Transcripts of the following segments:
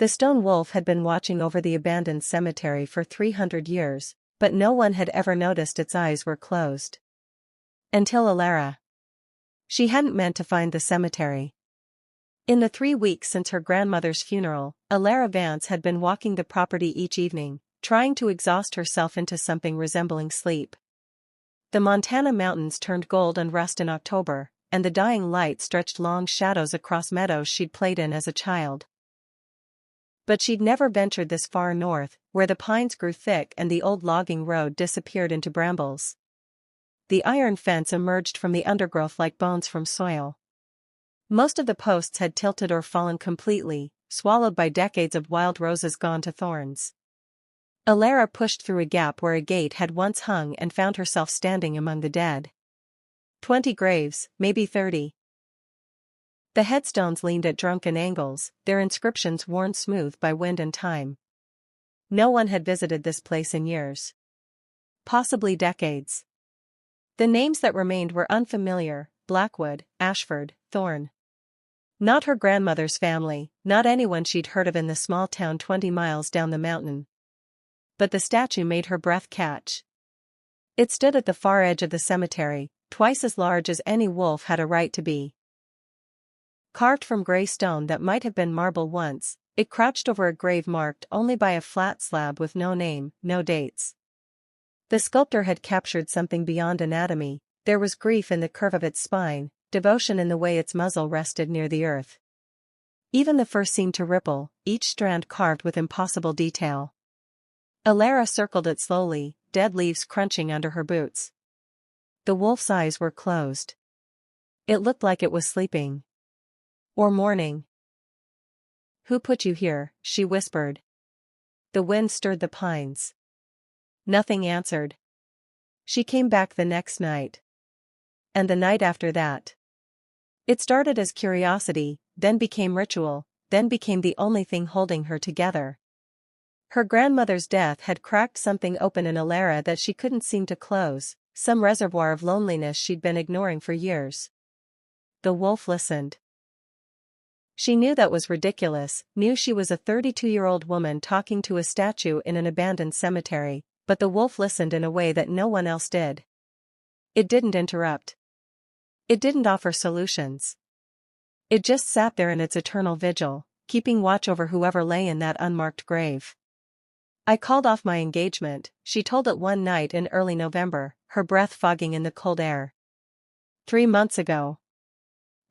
The stone wolf had been watching over the abandoned cemetery for 300 years, but no one had ever noticed its eyes were closed. Until Alara. She hadn't meant to find the cemetery. In the 3 weeks since her grandmother's funeral, Alara Vance had been walking the property each evening, trying to exhaust herself into something resembling sleep. The Montana mountains turned gold and rust in October, and the dying light stretched long shadows across meadows she'd played in as a child. But she'd never ventured this far north, where the pines grew thick and the old logging road disappeared into brambles. The iron fence emerged from the undergrowth like bones from soil. Most of the posts had tilted or fallen completely, swallowed by decades of wild roses gone to thorns. Alara pushed through a gap where a gate had once hung and found herself standing among the dead. 20 graves, maybe 30. The headstones leaned at drunken angles, their inscriptions worn smooth by wind and time. No one had visited this place in years. Possibly decades. The names that remained were unfamiliar: Blackwood, Ashford, Thorne. Not her grandmother's family, not anyone she'd heard of in the small town 20 miles down the mountain. But the statue made her breath catch. It stood at the far edge of the cemetery, twice as large as any wolf had a right to be. Carved from gray stone that might have been marble once, it crouched over a grave marked only by a flat slab with no name, no dates. The sculptor had captured something beyond anatomy. There was grief in the curve of its spine, devotion in the way its muzzle rested near the earth. Even the fur seemed to ripple, each strand carved with impossible detail. Alara circled it slowly, dead leaves crunching under her boots. The wolf's eyes were closed. It looked like it was sleeping. Or mourning. "Who put you here?" she whispered. The wind stirred the pines. Nothing answered. She came back the next night. And the night after that. It started as curiosity, then became ritual, then became the only thing holding her together. Her grandmother's death had cracked something open in Alara that she couldn't seem to close, some reservoir of loneliness she'd been ignoring for years. The wolf listened. She knew that was ridiculous, knew she was a 32-year-old woman talking to a statue in an abandoned cemetery, but the wolf listened in a way that no one else did. It didn't interrupt. It didn't offer solutions. It just sat there in its eternal vigil, keeping watch over whoever lay in that unmarked grave. "I called off my engagement," she told it one night in early November, her breath fogging in the cold air. 3 months ago.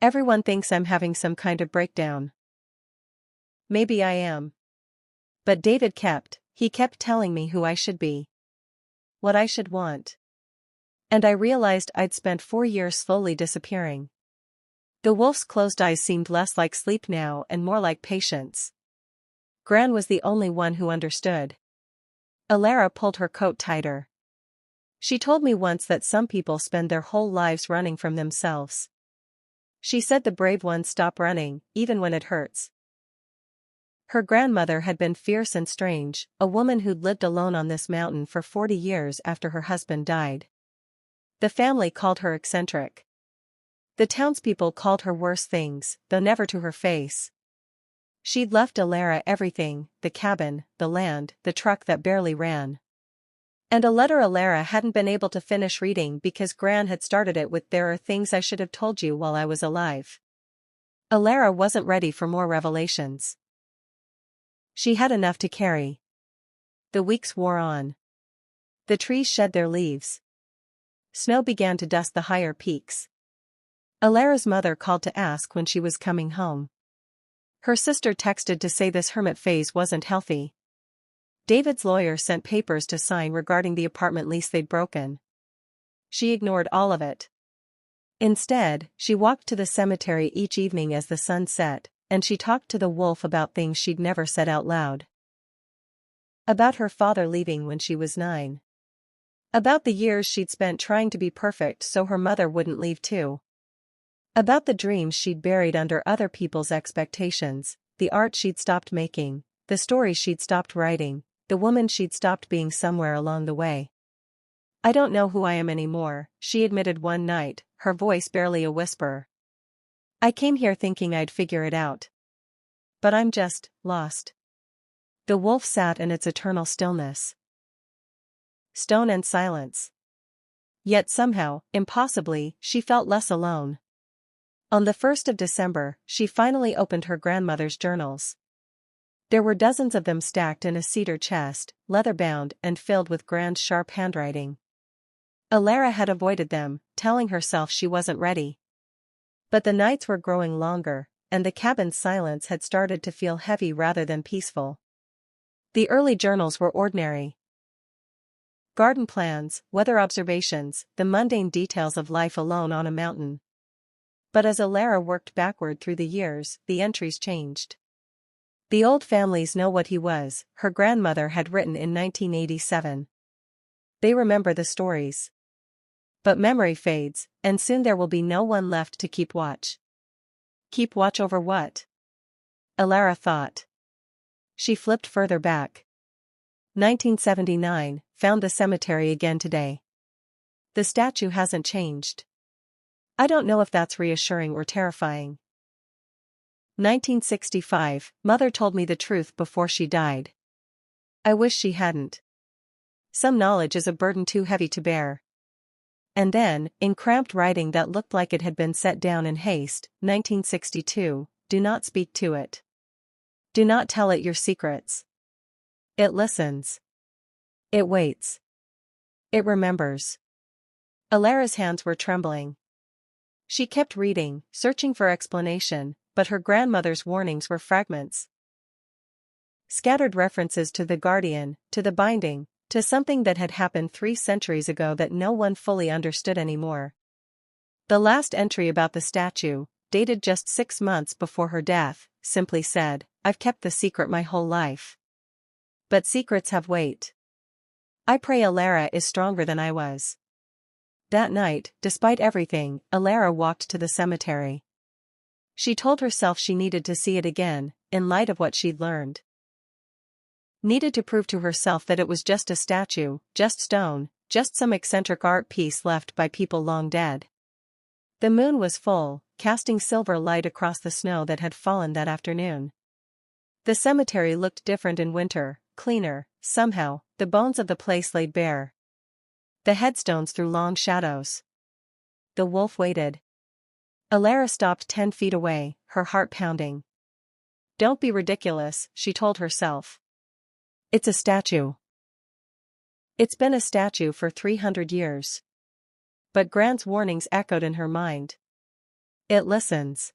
Everyone thinks I'm having some kind of breakdown. Maybe I am. But David he kept telling me who I should be. What I should want. And I realized I'd spent 4 years slowly disappearing. The wolf's closed eyes seemed less like sleep now and more like patience. Gran was the only one who understood. Alara pulled her coat tighter. "She told me once that some people spend their whole lives running from themselves. She said the brave ones stop running, even when it hurts." Her grandmother had been fierce and strange, a woman who'd lived alone on this mountain for 40 years after her husband died. The family called her eccentric. The townspeople called her worse things, though never to her face. She'd left Alara everything: the cabin, the land, the truck that barely ran. And a letter Alara hadn't been able to finish reading because Gran had started it with "There are things I should have told you while I was alive." Alara wasn't ready for more revelations. She had enough to carry. The weeks wore on. The trees shed their leaves. Snow began to dust the higher peaks. Alara's mother called to ask when she was coming home. Her sister texted to say this hermit phase wasn't healthy. David's lawyer sent papers to sign regarding the apartment lease they'd broken. She ignored all of it. Instead, she walked to the cemetery each evening as the sun set, and she talked to the wolf about things she'd never said out loud. About her father leaving when she was 9. About the years she'd spent trying to be perfect so her mother wouldn't leave too. About the dreams she'd buried under other people's expectations, the art she'd stopped making, the stories she'd stopped writing, the woman she'd stopped being somewhere along the way. "I don't know who I am anymore," she admitted one night, her voice barely a whisper. "I came here thinking I'd figure it out. But I'm just lost." The wolf sat in its eternal stillness. Stone and silence. Yet somehow, impossibly, she felt less alone. On the 1st of December, she finally opened her grandmother's journals. There were dozens of them stacked in a cedar chest, leather-bound and filled with grand sharp handwriting. Alara had avoided them, telling herself she wasn't ready. But the nights were growing longer, and the cabin's silence had started to feel heavy rather than peaceful. The early journals were ordinary. Garden plans, weather observations, the mundane details of life alone on a mountain. But as Alara worked backward through the years, the entries changed. The old families know what he was, her grandmother had written in 1987. They remember the stories. But memory fades, and soon there will be no one left to keep watch. Keep watch over what? Alara thought. She flipped further back. 1979, found the cemetery again today. The statue hasn't changed. I don't know if that's reassuring or terrifying. 1965, Mother told me the truth before she died. I wish she hadn't. Some knowledge is a burden too heavy to bear. And then, in cramped writing that looked like it had been set down in haste, 1962, do not speak to it. Do not tell it your secrets. It listens. It waits. It remembers. Alara's hands were trembling. She kept reading, searching for explanation, but her grandmother's warnings were fragments. Scattered references to the guardian, to the binding, to something that had happened 3 centuries ago that no one fully understood anymore. The last entry about the statue, dated just 6 months before her death, simply said, "I've kept the secret my whole life. But secrets have weight. I pray Alara is stronger than I was." That night, despite everything, Alara walked to the cemetery. She told herself she needed to see it again, in light of what she'd learned. Needed to prove to herself that it was just a statue, just stone, just some eccentric art piece left by people long dead. The moon was full, casting silver light across the snow that had fallen that afternoon. The cemetery looked different in winter, cleaner, somehow, the bones of the place laid bare. The headstones threw long shadows. The wolf waited. Alara stopped 10 feet away, her heart pounding. Don't be ridiculous, she told herself. It's a statue. It's been a statue for 300 years. But Grant's warnings echoed in her mind. It listens.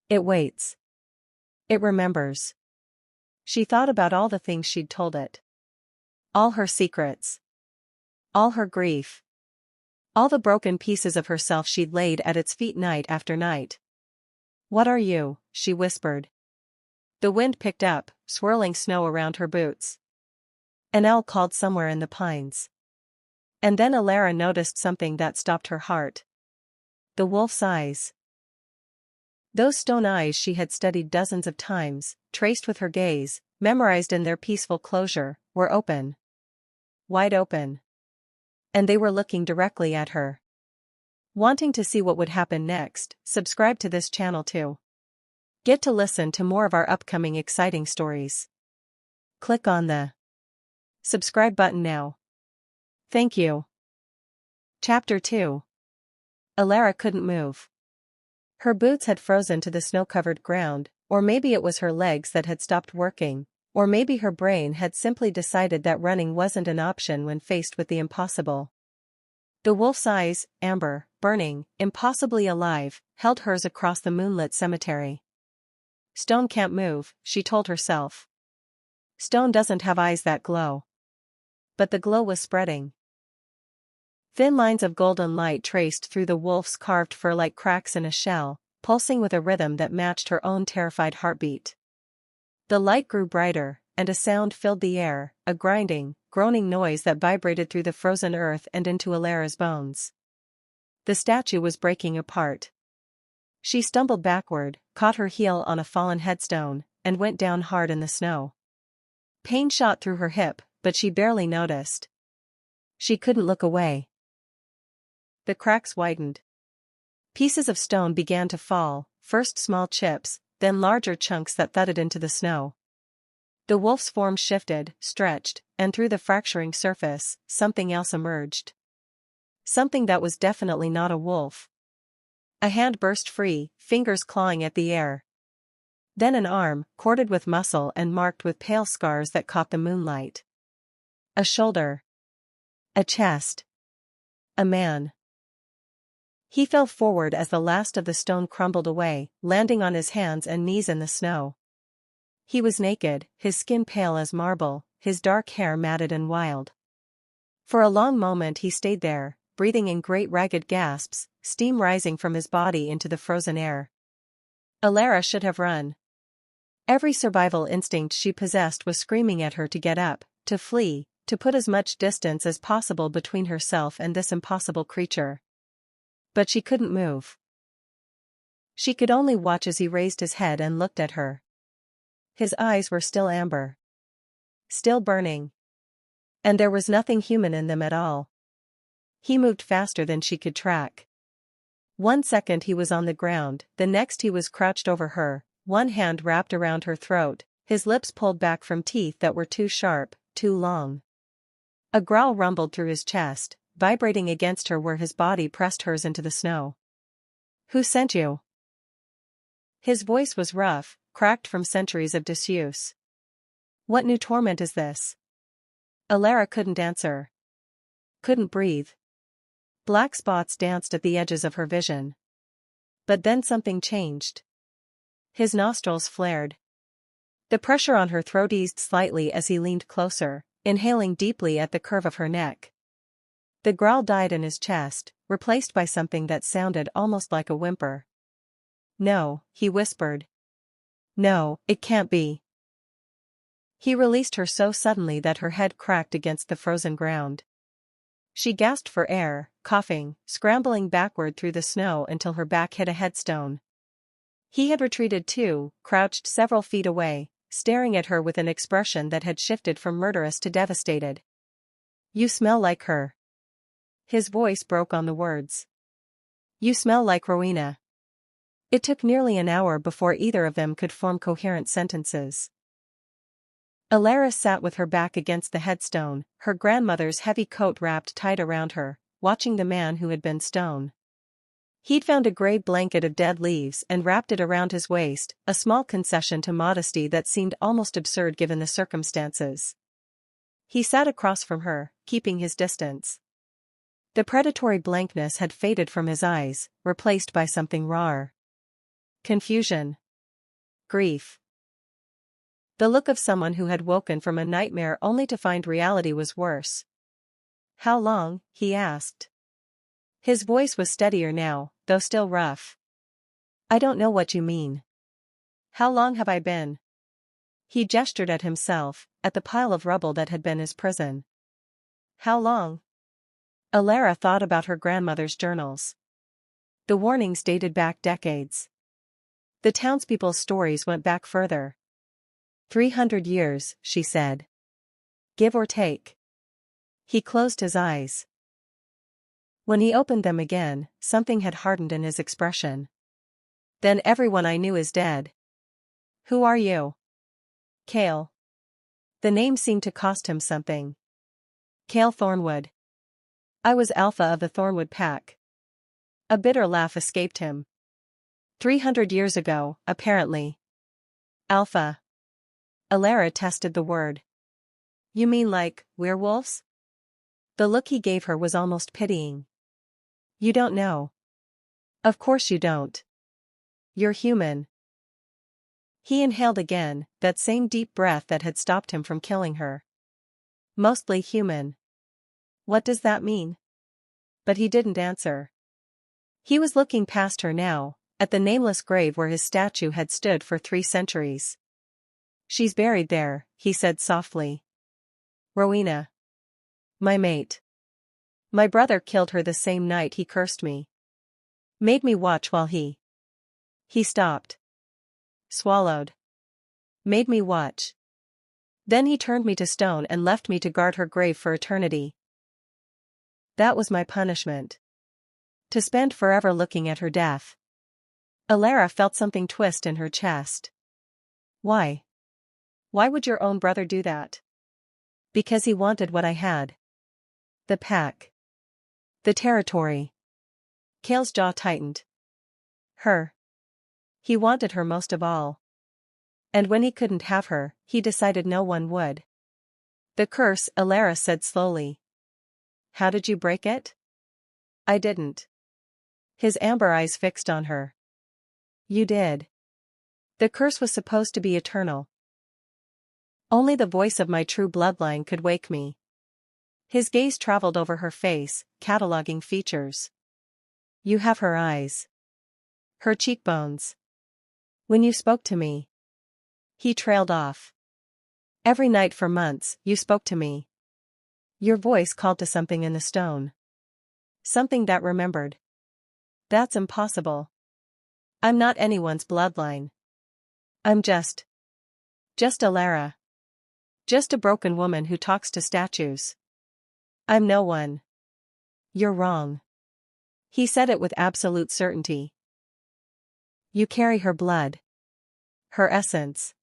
It waits. It remembers. She thought about all the things she'd told it. All her secrets. All her grief. All the broken pieces of herself she'd laid at its feet night after night. "What are you?" she whispered. The wind picked up, swirling snow around her boots. An owl called somewhere in the pines. And then Alara noticed something that stopped her heart. The wolf's eyes. Those stone eyes she had studied dozens of times, traced with her gaze, memorized in their peaceful closure, were open. Wide open. And they were looking directly at her. Wanting to see what would happen next, subscribe to this channel too. Get to listen to more of our upcoming exciting stories. Click on the subscribe button now. Thank you. Chapter 2. Alara couldn't move. Her boots had frozen to the snow-covered ground, or maybe it was her legs that had stopped working, or maybe her brain had simply decided that running wasn't an option when faced with the impossible. The wolf's eyes, amber, burning, impossibly alive, held hers across the moonlit cemetery. Stone can't move, she told herself. Stone doesn't have eyes that glow. But the glow was spreading. Thin lines of golden light traced through the wolf's carved fur like cracks in a shell, pulsing with a rhythm that matched her own terrified heartbeat. The light grew brighter, and a sound filled the air, a grinding, groaning noise that vibrated through the frozen earth and into Alara's bones. The statue was breaking apart. She stumbled backward, caught her heel on a fallen headstone, and went down hard in the snow. Pain shot through her hip, but she barely noticed. She couldn't look away. The cracks widened. Pieces of stone began to fall, first small chips, then larger chunks that thudded into the snow. The wolf's form shifted, stretched, and through the fracturing surface, something else emerged. Something that was definitely not a wolf. A hand burst free, fingers clawing at the air. Then an arm, corded with muscle and marked with pale scars that caught the moonlight. A shoulder. A chest. A man. He fell forward as the last of the stone crumbled away, landing on his hands and knees in the snow. He was naked, his skin pale as marble, his dark hair matted and wild. For a long moment he stayed there, breathing in great ragged gasps, steam rising from his body into the frozen air. Alara should have run. Every survival instinct she possessed was screaming at her to get up, to flee, to put as much distance as possible between herself and this impossible creature. But she couldn't move. She could only watch as he raised his head and looked at her. His eyes were still amber. Still burning. And there was nothing human in them at all. He moved faster than she could track. 1 second he was on the ground, the next he was crouched over her, one hand wrapped around her throat, his lips pulled back from teeth that were too sharp, too long. A growl rumbled through his chest, vibrating against her where his body pressed hers into the snow. "Who sent you?" His voice was rough, cracked from centuries of disuse. "What new torment is this?" Alara couldn't answer. Couldn't breathe. Black spots danced at the edges of her vision. But then something changed. His nostrils flared. The pressure on her throat eased slightly as he leaned closer, inhaling deeply at the curve of her neck. The growl died in his chest, replaced by something that sounded almost like a whimper. "No," he whispered. "No, it can't be." He released her so suddenly that her head cracked against the frozen ground. She gasped for air, coughing, scrambling backward through the snow until her back hit a headstone. He had retreated too, crouched several feet away, staring at her with an expression that had shifted from murderous to devastated. "You smell like her." His voice broke on the words. "You smell like Rowena." It took nearly an hour before either of them could form coherent sentences. Alara sat with her back against the headstone, her grandmother's heavy coat wrapped tight around her, watching the man who had been Stone. He'd found a gray blanket of dead leaves and wrapped it around his waist, a small concession to modesty that seemed almost absurd given the circumstances. He sat across from her, keeping his distance. The predatory blankness had faded from his eyes, replaced by something rawer. Confusion. Grief. The look of someone who had woken from a nightmare only to find reality was worse. "How long?" he asked. His voice was steadier now, though still rough. "I don't know what you mean. How long have I been?" He gestured at himself, at the pile of rubble that had been his prison. "How long?" Alara thought about her grandmother's journals. The warnings dated back decades. The townspeople's stories went back further. 300 years, she said. Give or take. He closed his eyes. When he opened them again, something had hardened in his expression. "Then everyone I knew is dead." "Who are you?" "Cale." The name seemed to cost him something. "Cale Thornwood. I was Alpha of the Thornwood Pack." A bitter laugh escaped him. 300 years ago, apparently. Alpha. Alara tested the word. "You mean like, werewolves?" The look he gave her was almost pitying. "You don't know." "Of course you don't. You're human." He inhaled again, that same deep breath that had stopped him from killing her. "Mostly human." What does that mean? But he didn't answer. He was looking past her now, at the nameless grave where his statue had stood for 3 centuries. "She's buried there," he said softly. "Rowena. My mate. My brother killed her the same night he cursed me. Made me watch while he..." He stopped. Swallowed. "Made me watch. Then he turned me to stone and left me to guard her grave for eternity. That was my punishment. To spend forever looking at her death." Alara felt something twist in her chest. "Why? Why would your own brother do that? Because he wanted what I had. The pack. The territory. Cale's jaw tightened. Her. He wanted her most of all. And when he couldn't have her, he decided no one would. The curse, Elara said slowly. How did you break it? I didn't. His amber eyes fixed on her. You did. The curse was supposed to be eternal. Only the voice of my true bloodline could wake me. His gaze traveled over her face, cataloging features. You have her eyes. Her cheekbones. When you spoke to me. He trailed off. Every night for months, you spoke to me. Your voice called to something in the stone. Something that remembered. That's impossible. I'm not anyone's bloodline. I'm just Elara. Just a broken woman who talks to statues. I'm no one. You're wrong. He said it with absolute certainty. You carry her blood. Her essence.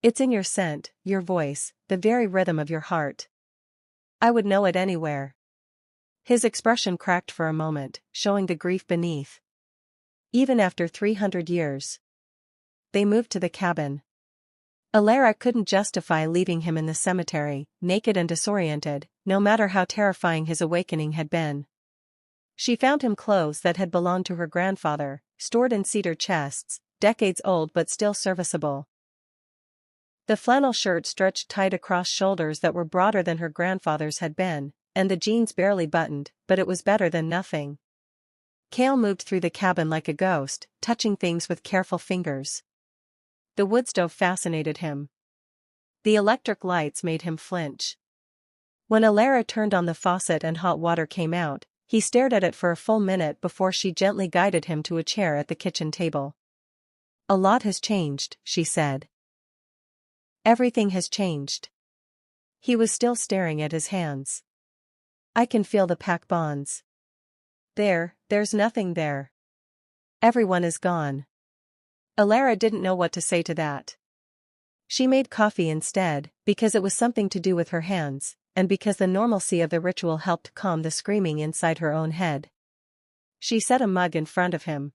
It's in your scent, your voice, the very rhythm of your heart. I would know it anywhere. His expression cracked for a moment, showing the grief beneath. Even after 300 years. They moved to the cabin. Elara couldn't justify leaving him in the cemetery, naked and disoriented, no matter how terrifying his awakening had been. She found him clothes that had belonged to her grandfather, stored in cedar chests, decades old but still serviceable. The flannel shirt stretched tight across shoulders that were broader than her grandfather's had been, and the jeans barely buttoned, but it was better than nothing. Cale moved through the cabin like a ghost, touching things with careful fingers. The wood stove fascinated him. The electric lights made him flinch. When Elara turned on the faucet and hot water came out, he stared at it for a full minute before she gently guided him to a chair at the kitchen table. A lot has changed, she said. Everything has changed. He was still staring at his hands. I can feel the pack bonds. There's nothing there. Everyone is gone. Elara didn't know what to say to that. She made coffee instead, because it was something to do with her hands, and because the normalcy of the ritual helped calm the screaming inside her own head. She set a mug in front of him.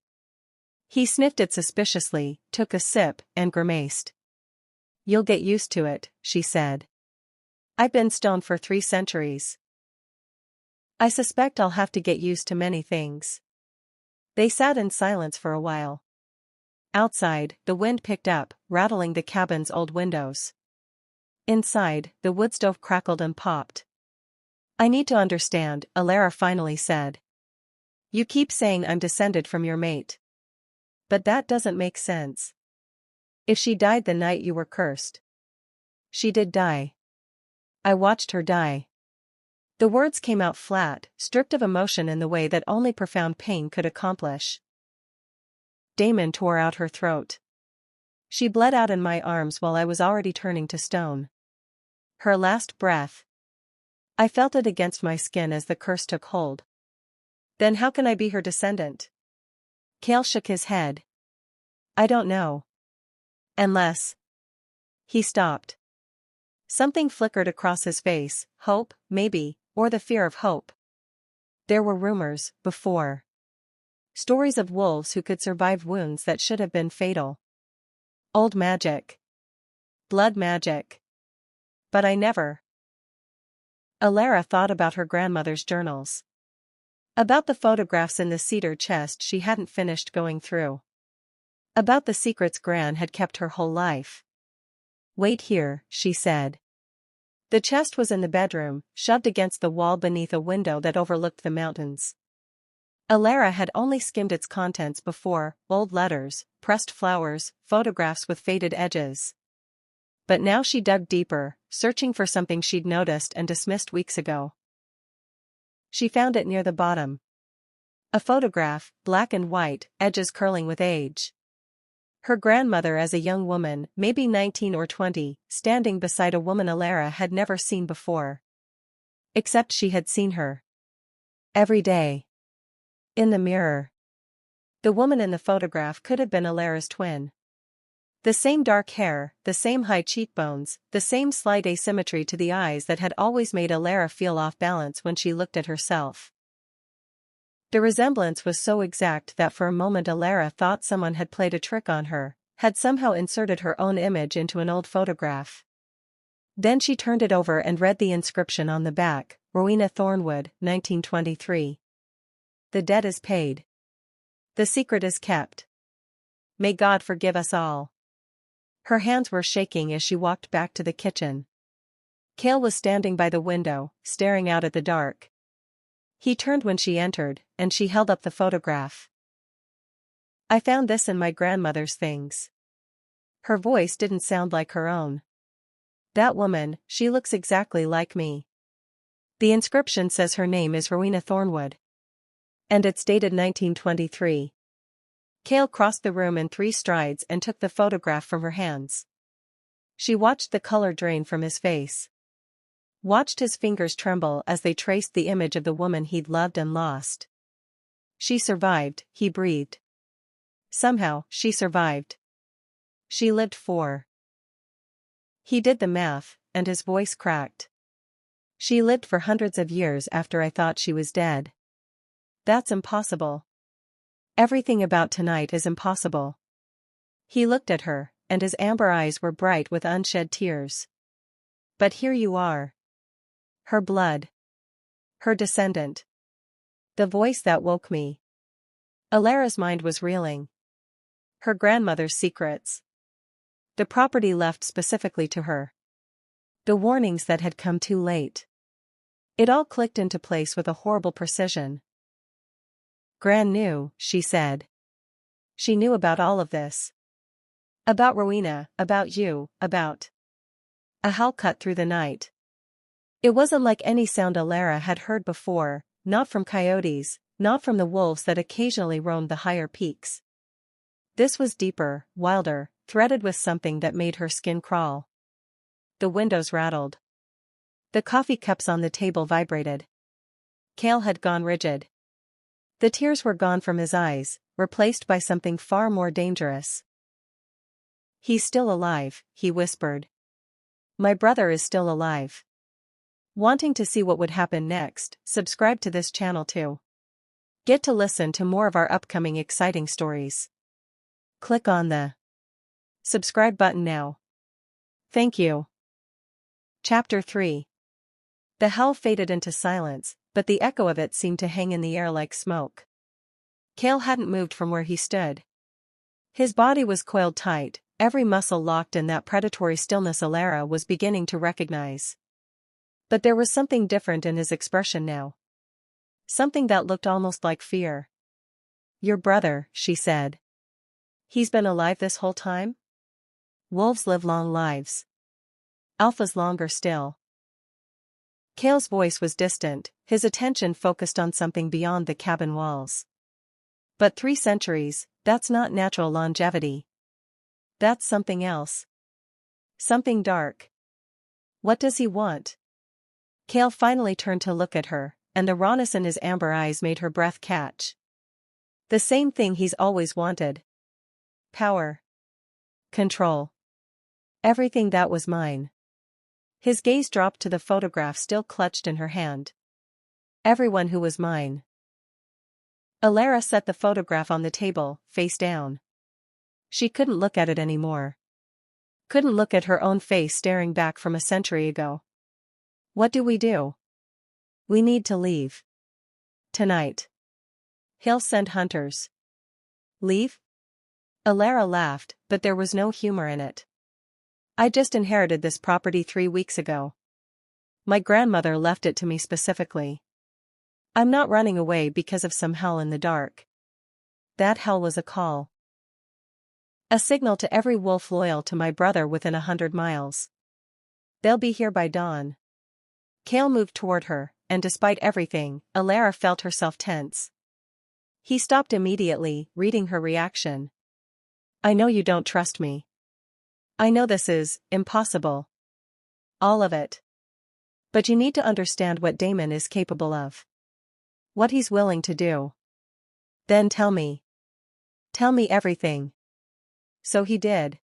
He sniffed it suspiciously, took a sip, and grimaced. You'll get used to it, she said. I've been stoned for 3 centuries. I suspect I'll have to get used to many things. They sat in silence for a while. Outside, the wind picked up, rattling the cabin's old windows. Inside, the wood stove crackled and popped. I need to understand, Elara finally said. You keep saying I'm descended from your mate. But that doesn't make sense. If she died the night you were cursed. She did die. I watched her die. The words came out flat, stripped of emotion in the way that only profound pain could accomplish. Damon tore out her throat. She bled out in my arms while I was already turning to stone. Her last breath. I felt it against my skin as the curse took hold. Then how can I be her descendant? Cale shook his head. I don't know. Unless. He stopped. Something flickered across his face, hope, maybe, or the fear of hope. There were rumors, before. Stories of wolves who could survive wounds that should have been fatal. Old magic. Blood magic. But I never. Elara thought about her grandmother's journals. About the photographs in the cedar chest she hadn't finished going through. About the secrets Gran had kept her whole life. Wait here, she said. The chest was in the bedroom, shoved against the wall beneath a window that overlooked the mountains. Elara had only skimmed its contents before, old letters, pressed flowers, photographs with faded edges. But now she dug deeper, searching for something she'd noticed and dismissed weeks ago. She found it near the bottom. A photograph, black and white, edges curling with age. Her grandmother as a young woman, maybe 19 or 20, standing beside a woman Elara had never seen before. Except she had seen her. Every day. In the mirror. The woman in the photograph could have been Elara's twin. The same dark hair, the same high cheekbones, the same slight asymmetry to the eyes that had always made Alara feel off balance when she looked at herself. The resemblance was so exact that for a moment Alara thought someone had played a trick on her, had somehow inserted her own image into an old photograph. Then she turned it over and read the inscription on the back, Rowena Thornwood, 1923. The debt is paid. The secret is kept. May God forgive us all. Her hands were shaking as she walked back to the kitchen. Cale was standing by the window, staring out at the dark. He turned when she entered, and she held up the photograph. I found this in my grandmother's things. Her voice didn't sound like her own. That woman, she looks exactly like me. The inscription says her name is Rowena Thornwood. And it's dated 1923. Cale crossed the room in 3 strides and took the photograph from her hands. She watched the color drain from his face. Watched his fingers tremble as they traced the image of the woman he'd loved and lost. She survived, he breathed. Somehow, she survived. She lived for. He did the math, and his voice cracked. She lived for hundreds of years after I thought she was dead. That's impossible. Everything about tonight is impossible. He looked at her, and his amber eyes were bright with unshed tears. But here you are. Her blood. Her descendant. The voice that woke me. Alara's mind was reeling. Her grandmother's secrets. The property left specifically to her. The warnings that had come too late. It all clicked into place with a horrible precision. Gran knew, she said. She knew about all of this. About Rowena, about you, about. A howl cut through the night. It wasn't like any sound Alara had heard before, not from coyotes, not from the wolves that occasionally roamed the higher peaks. This was deeper, wilder, threaded with something that made her skin crawl. The windows rattled. The coffee cups on the table vibrated. Cale had gone rigid. The tears were gone from his eyes, replaced by something far more dangerous. He's still alive, he whispered. My brother is still alive. Wanting to see what would happen next, subscribe to this channel too. Get to listen to more of our upcoming exciting stories. Click on the subscribe button now. Thank you. Chapter 3. The howl faded into silence, but the echo of it seemed to hang in the air like smoke. Cale hadn't moved from where he stood. His body was coiled tight, every muscle locked in that predatory stillness Alara was beginning to recognize. But there was something different in his expression now. Something that looked almost like fear. Your brother, she said. He's been alive this whole time? Wolves live long lives. Alphas longer still. Cale's voice was distant, his attention focused on something beyond the cabin walls. But 3 centuries, that's not natural longevity. That's something else. Something dark. What does he want? Cale finally turned to look at her, and the rawness in his amber eyes made her breath catch. The same thing he's always wanted. Power. Control. Everything that was mine. His gaze dropped to the photograph still clutched in her hand. Everyone who was mine. Alara set the photograph on the table, face down. She couldn't look at it anymore. Couldn't look at her own face staring back from a century ago. What do we do? We need to leave. Tonight. He'll send hunters. Leave? Alara laughed, but there was no humor in it. I just inherited this property 3 weeks ago. My grandmother left it to me specifically. I'm not running away because of some hell in the dark. That hell was a call. A signal to every wolf loyal to my brother within 100 miles. They'll be here by dawn. Cale moved toward her, and despite everything, Alara felt herself tense. He stopped immediately, reading her reaction. I know you don't trust me. I know this is impossible. All of it. But you need to understand what Damon is capable of. What he's willing to do. Then tell me. Tell me everything. So he did.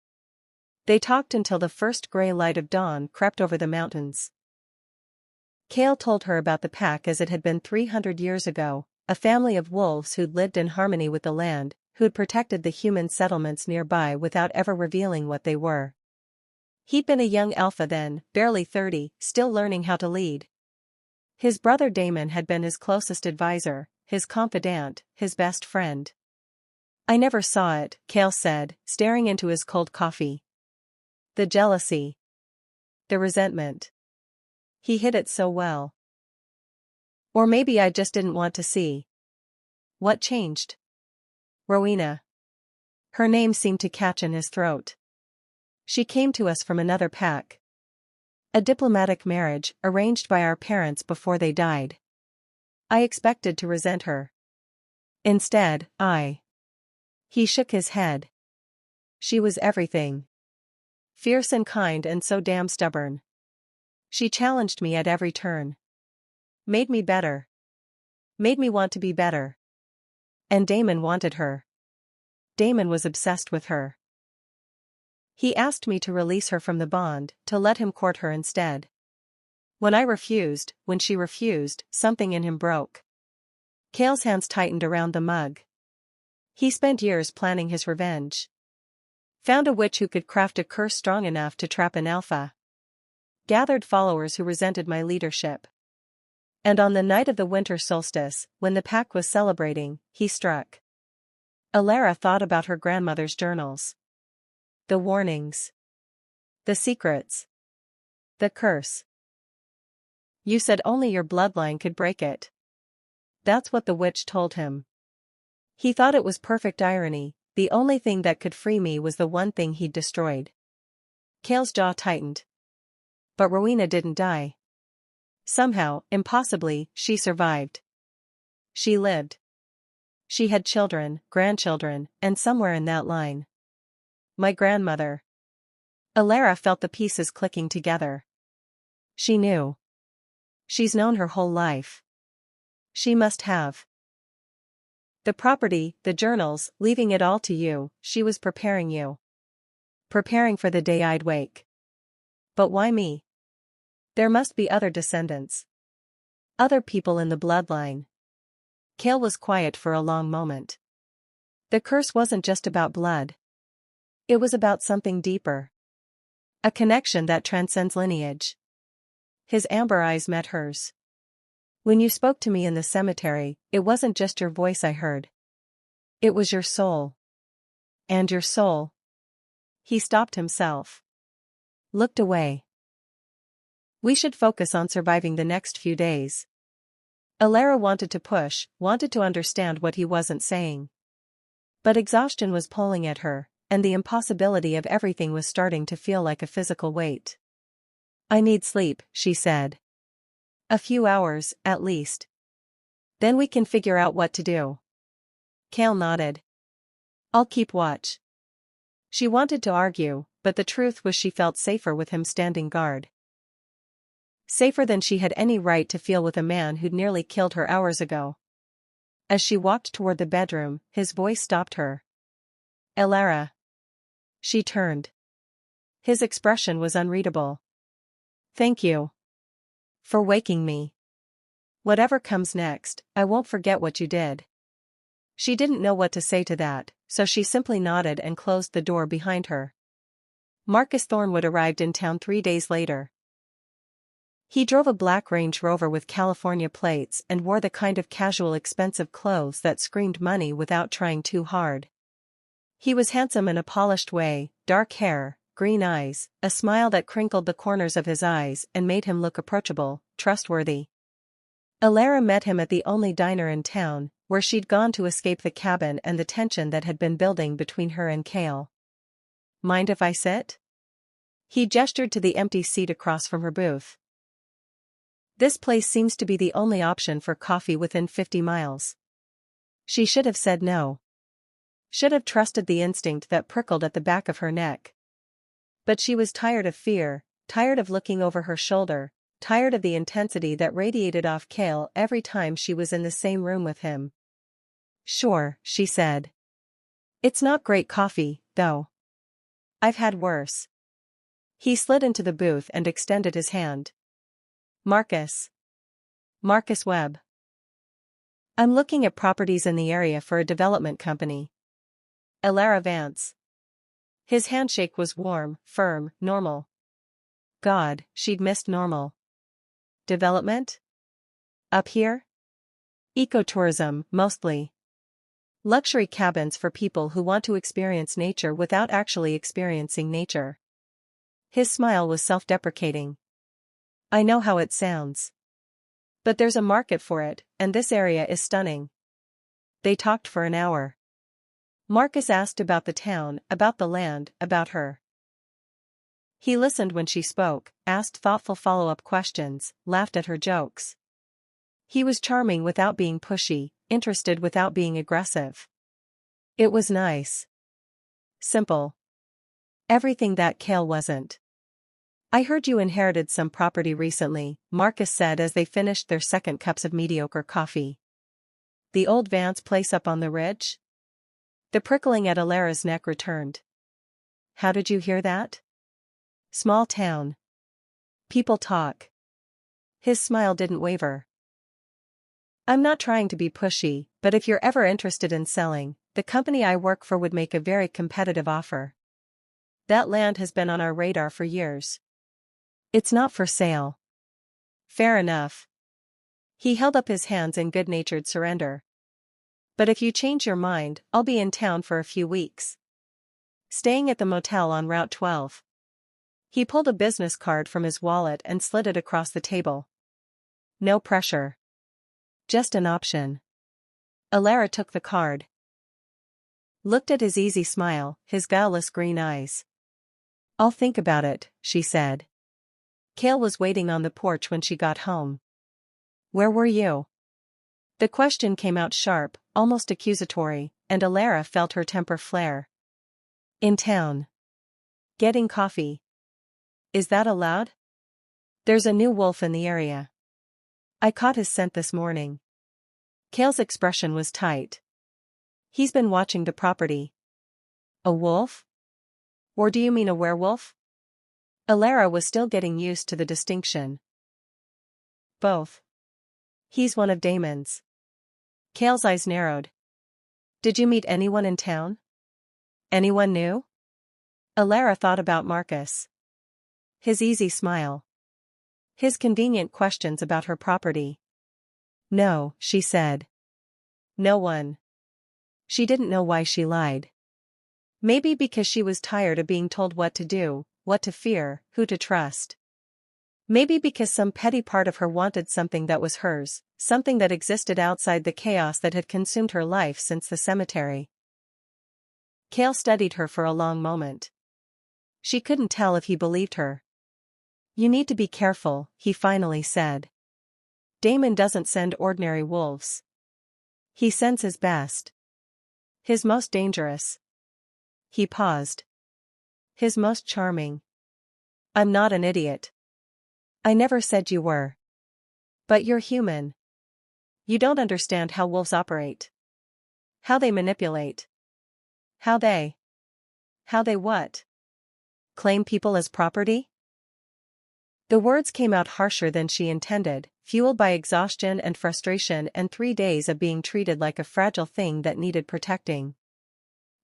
They talked until the first gray light of dawn crept over the mountains. Kale told her about the pack as it had been 300 years ago, a family of wolves who'd lived in harmony with the land, who'd protected the human settlements nearby without ever revealing what they were. He'd been a young alpha then, barely 30, still learning how to lead. His brother Damon had been his closest advisor, his confidant, his best friend. I never saw it, Kale said, staring into his cold coffee. The jealousy. The resentment. He hid it so well. Or maybe I just didn't want to see. What changed? Rowena. Her name seemed to catch in his throat. She came to us from another pack. A diplomatic marriage, arranged by our parents before they died. I expected to resent her. Instead, He shook his head. She was everything. Fierce and kind and so damn stubborn. She challenged me at every turn. Made me better. Made me want to be better. And Damon wanted her. Damon was obsessed with her. He asked me to release her from the bond, to let him court her instead. When she refused, something in him broke. Kale's hands tightened around the mug. He spent years planning his revenge. Found a witch who could craft a curse strong enough to trap an alpha. Gathered followers who resented my leadership. And on the night of the winter solstice, when the pack was celebrating, he struck. Alara thought about her grandmother's journals. The warnings. The secrets. The curse. You said only your bloodline could break it. That's what the witch told him. He thought it was perfect irony, the only thing that could free me was the one thing he'd destroyed. Kale's jaw tightened. But Rowena didn't die. Somehow, impossibly, she survived. She lived. She had children, grandchildren, and somewhere in that line. My grandmother. Alara felt the pieces clicking together. She knew. She's known her whole life. She must have. The property, the journals, leaving it all to you, she was preparing you. Preparing for the day I'd wake. But why me? There must be other descendants. Other people in the bloodline. Kale was quiet for a long moment. The curse wasn't just about blood. It was about something deeper. A connection that transcends lineage. His amber eyes met hers. When you spoke to me in the cemetery, it wasn't just your voice I heard. It was your soul. And your soul. He stopped himself. Looked away. We should focus on surviving the next few days. Alara wanted to push, wanted to understand what he wasn't saying. But exhaustion was pulling at her, and the impossibility of everything was starting to feel like a physical weight. I need sleep, she said. A few hours, at least. Then we can figure out what to do. Kale nodded. I'll keep watch. She wanted to argue, but the truth was she felt safer with him standing guard. Safer than she had any right to feel with a man who'd nearly killed her hours ago. As she walked toward the bedroom, his voice stopped her. Alara. She turned. His expression was unreadable. Thank you. For waking me. Whatever comes next, I won't forget what you did. She didn't know what to say to that, so she simply nodded and closed the door behind her. Marcus Thornwood arrived in town 3 days later. He drove a black Range Rover with California plates and wore the kind of casual expensive clothes that screamed money without trying too hard. He was handsome in a polished way, dark hair, green eyes, a smile that crinkled the corners of his eyes and made him look approachable, trustworthy. Alara met him at the only diner in town, where she'd gone to escape the cabin and the tension that had been building between her and Kale. Mind if I sit? He gestured to the empty seat across from her booth. This place seems to be the only option for coffee within 50 miles. She should have said no. Should have trusted the instinct that prickled at the back of her neck. But she was tired of fear, tired of looking over her shoulder, tired of the intensity that radiated off Kale every time she was in the same room with him. Sure, she said. It's not great coffee, though. I've had worse. He slid into the booth and extended his hand. Marcus. Marcus Webb. I'm looking at properties in the area for a development company. Alara Vance. His handshake was warm, firm, normal. God, she'd missed normal. Development? Up here? Ecotourism, mostly. Luxury cabins for people who want to experience nature without actually experiencing nature. His smile was self-deprecating. I know how it sounds. But there's a market for it, and this area is stunning. They talked for an hour. Marcus asked about the town, about the land, about her. He listened when she spoke, asked thoughtful follow-up questions, laughed at her jokes. He was charming without being pushy, interested without being aggressive. It was nice. Simple. Everything that Cale wasn't. I heard you inherited some property recently, Marcus said as they finished their second cups of mediocre coffee. The old Vance place up on the ridge? The prickling at Alara's neck returned. How did you hear that? Small town. People talk. His smile didn't waver. I'm not trying to be pushy, but if you're ever interested in selling, the company I work for would make a very competitive offer. That land has been on our radar for years. It's not for sale. Fair enough. He held up his hands in good-natured surrender. But if you change your mind, I'll be in town for a few weeks. Staying at the motel on Route 12. He pulled a business card from his wallet and slid it across the table. No pressure. Just an option. Alara took the card. Looked at his easy smile, his guileless green eyes. I'll think about it, she said. Cale was waiting on the porch when she got home. Where were you? The question came out sharp, almost accusatory, and Alara felt her temper flare. In town. Getting coffee. Is that allowed? There's a new wolf in the area. I caught his scent this morning. Cale's expression was tight. He's been watching the property. A wolf? Or do you mean a werewolf? Alara was still getting used to the distinction. Both. He's one of Damon's. Cale's eyes narrowed. Did you meet anyone in town? Anyone new? Alara thought about Marcus. His easy smile. His convenient questions about her property. No, she said. No one. She didn't know why she lied. Maybe because she was tired of being told what to do, what to fear, who to trust. Maybe because some petty part of her wanted something that was hers, something that existed outside the chaos that had consumed her life since the cemetery. Cale studied her for a long moment. She couldn't tell if he believed her. You need to be careful, he finally said. Damon doesn't send ordinary wolves. He sends his best. His most dangerous. He paused. His most charming. I'm not an idiot. I never said you were. But you're human. You don't understand how wolves operate. How they manipulate. How they what? Claim people as property? The words came out harsher than she intended, fueled by exhaustion and frustration and 3 days of being treated like a fragile thing that needed protecting.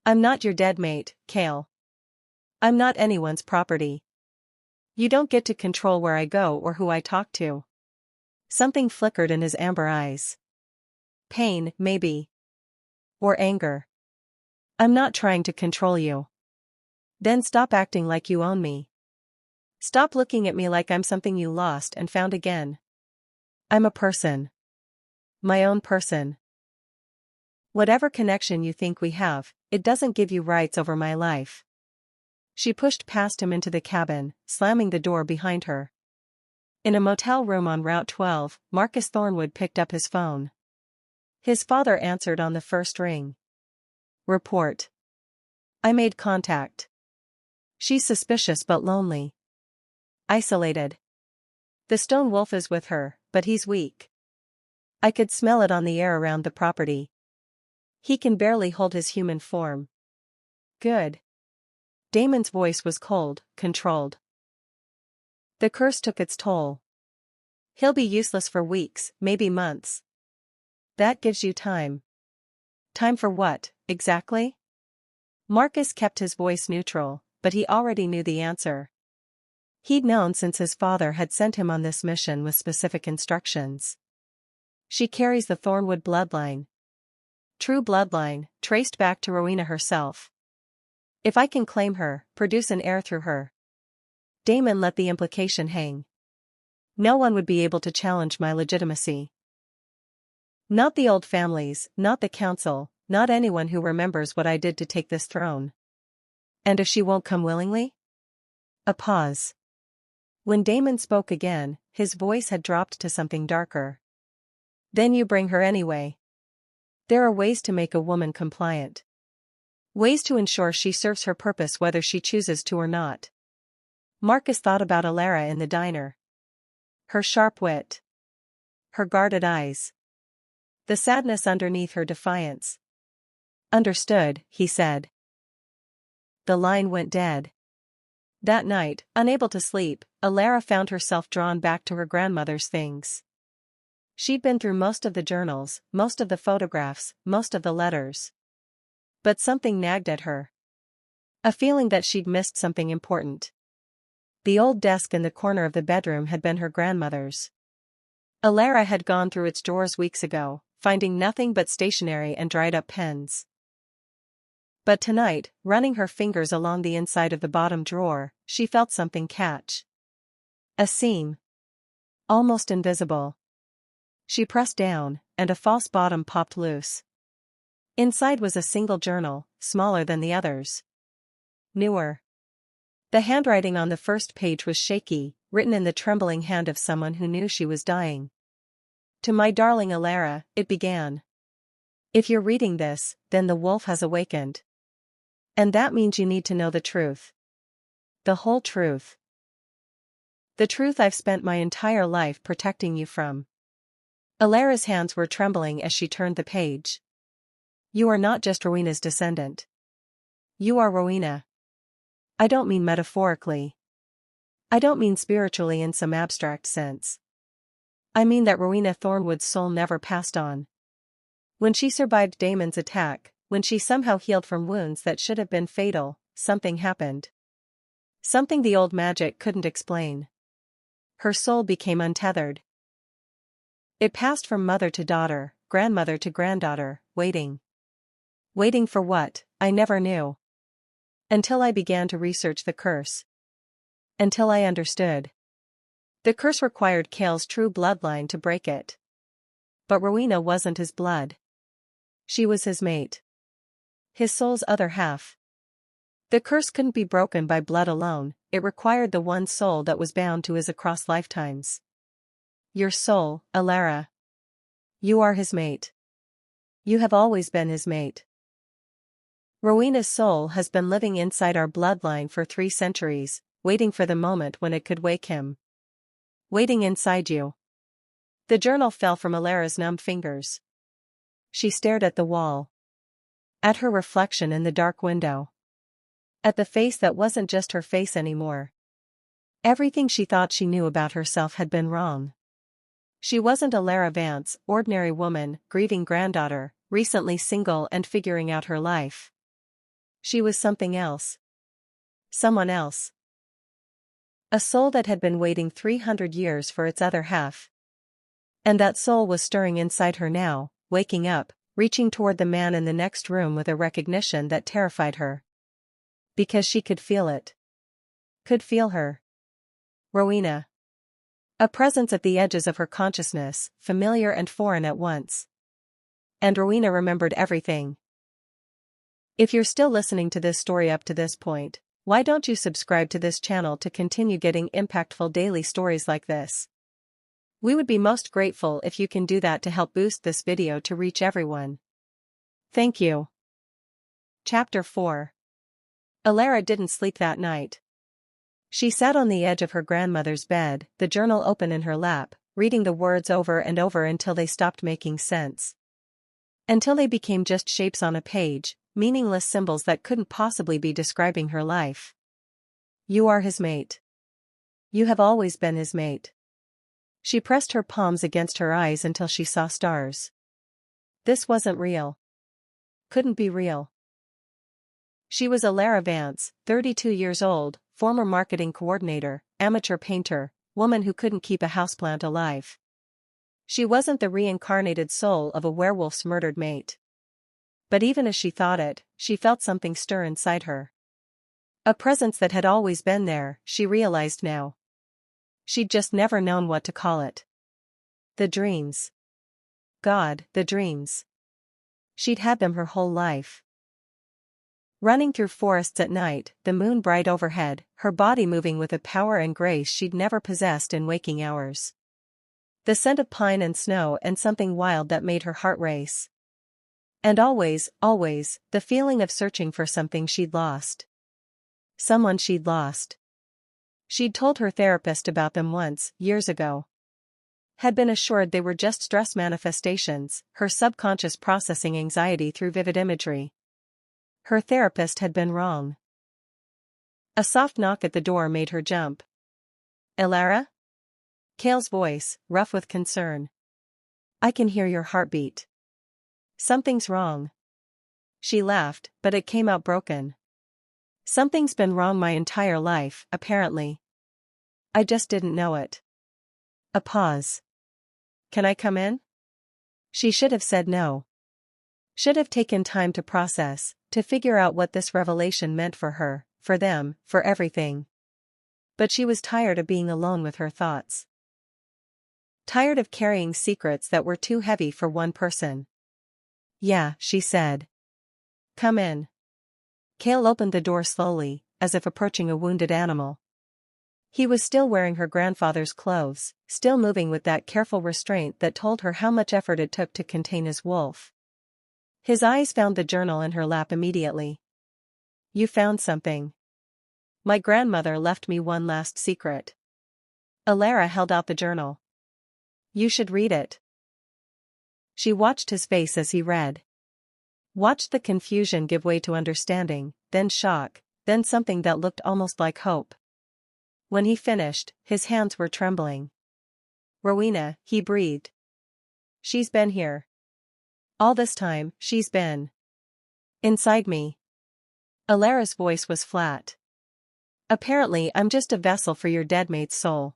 I'm not your dead mate, Cale. I'm not anyone's property. You don't get to control where I go or who I talk to. Something flickered in his amber eyes. Pain, maybe. Or anger. I'm not trying to control you. Then stop acting like you own me. Stop looking at me like I'm something you lost and found again. I'm a person. My own person. Whatever connection you think we have, it doesn't give you rights over my life. She pushed past him into the cabin, slamming the door behind her. In a motel room on Route 12, Marcus Thornwood picked up his phone. His father answered on the first ring. Report. I made contact. She's suspicious but lonely. Isolated. The stone wolf is with her, but he's weak. I could smell it on the air around the property. He can barely hold his human form. Good. Damon's voice was cold, controlled. The curse took its toll. He'll be useless for weeks, maybe months. That gives you time. Time for what, exactly? Marcus kept his voice neutral, but he already knew the answer. He'd known since his father had sent him on this mission with specific instructions. She carries the Thornwood bloodline. True bloodline, traced back to Rowena herself. If I can claim her, produce an heir through her. Damon let the implication hang. No one would be able to challenge my legitimacy. Not the old families, not the council, not anyone who remembers what I did to take this throne. And if she won't come willingly? A pause. When Damon spoke again, his voice had dropped to something darker. Then you bring her anyway. There are ways to make a woman compliant. Ways to ensure she serves her purpose whether she chooses to or not. Marcus thought about Alara in the diner. Her sharp wit. Her guarded eyes. The sadness underneath her defiance. Understood, he said. The line went dead. That night, unable to sleep, Alara found herself drawn back to her grandmother's things. She'd been through most of the journals, most of the photographs, most of the letters. But something nagged at her. A feeling that she'd missed something important. The old desk in the corner of the bedroom had been her grandmother's. Alara had gone through its drawers weeks ago, finding nothing but stationery and dried-up pens. But tonight, running her fingers along the inside of the bottom drawer, she felt something catch. A seam. Almost invisible. She pressed down, and a false bottom popped loose. Inside was a single journal, smaller than the others. Newer. The handwriting on the first page was shaky, written in the trembling hand of someone who knew she was dying. To my darling Alara, it began. If you're reading this, then the wolf has awakened. And that means you need to know the truth. The whole truth. The truth I've spent my entire life protecting you from. Alara's hands were trembling as she turned the page. You are not just Rowena's descendant. You are Rowena. I don't mean metaphorically. I don't mean spiritually in some abstract sense. I mean that Rowena Thornwood's soul never passed on. When she survived Damon's attack, when she somehow healed from wounds that should have been fatal, something happened. Something the old magic couldn't explain. Her soul became untethered. It passed from mother to daughter, grandmother to granddaughter, waiting. Waiting for what, I never knew. Until I began to research the curse. Until I understood. The curse required Cale's true bloodline to break it. But Rowena wasn't his blood. She was his mate. His soul's other half. The curse couldn't be broken by blood alone, it required the one soul that was bound to his across lifetimes. Your soul, Alara. You are his mate. You have always been his mate. Rowena's soul has been living inside our bloodline for 3 centuries, waiting for the moment when it could wake him. Waiting inside you. The journal fell from Alara's numb fingers. She stared at the wall. At her reflection in the dark window. At the face that wasn't just her face anymore. Everything she thought she knew about herself had been wrong. She wasn't Alara Vance, ordinary woman, grieving granddaughter, recently single and figuring out her life. She was something else. Someone else. A soul that had been waiting 300 years for its other half. And that soul was stirring inside her now, waking up, reaching toward the man in the next room with a recognition that terrified her. Because she could feel it. Could feel her. Rowena. A presence at the edges of her consciousness, familiar and foreign at once. And Rowena remembered everything. If you're still listening to this story up to this point, why don't you subscribe to this channel to continue getting impactful daily stories like this? We would be most grateful if you can do that to help boost this video to reach everyone. Thank you. Chapter 4. Alara didn't sleep that night. She sat on the edge of her grandmother's bed, the journal open in her lap, reading the words over and over until they stopped making sense. Until they became just shapes on a page, meaningless symbols that couldn't possibly be describing her life. You are his mate. You have always been his mate. She pressed her palms against her eyes until she saw stars. This wasn't real. Couldn't be real. She was Alara Vance, 32 years old, former marketing coordinator, amateur painter, woman who couldn't keep a houseplant alive. She wasn't the reincarnated soul of a werewolf's murdered mate. But even as she thought it, she felt something stir inside her. A presence that had always been there, she realized now. She'd just never known what to call it. The dreams. God, the dreams. She'd had them her whole life. Running through forests at night, the moon bright overhead, her body moving with a power and grace she'd never possessed in waking hours. The scent of pine and snow and something wild that made her heart race. And always, always, the feeling of searching for something she'd lost. Someone she'd lost. She'd told her therapist about them once, years ago. Had been assured they were just stress manifestations, her subconscious processing anxiety through vivid imagery. Her therapist had been wrong. A soft knock at the door made her jump. Alara? Cale's voice, rough with concern. I can hear your heartbeat. Something's wrong. She laughed, but it came out broken. Something's been wrong my entire life, apparently. I just didn't know it. A pause. Can I come in? She should have said no. Should have taken time to process, to figure out what this revelation meant for her, for them, for everything. But she was tired of being alone with her thoughts. Tired of carrying secrets that were too heavy for one person. Yeah, she said. Come in. Cale opened the door slowly, as if approaching a wounded animal. He was still wearing her grandfather's clothes, still moving with that careful restraint that told her how much effort it took to contain his wolf. His eyes found the journal in her lap immediately. You found something. My grandmother left me one last secret. Alara held out the journal. You should read it. She watched his face as he read. Watched the confusion give way to understanding, then shock, then something that looked almost like hope. When he finished, his hands were trembling. Rowena, he breathed. She's been here. All this time, she's been inside me. Alara's voice was flat. Apparently I'm just a vessel for your dead mate's soul.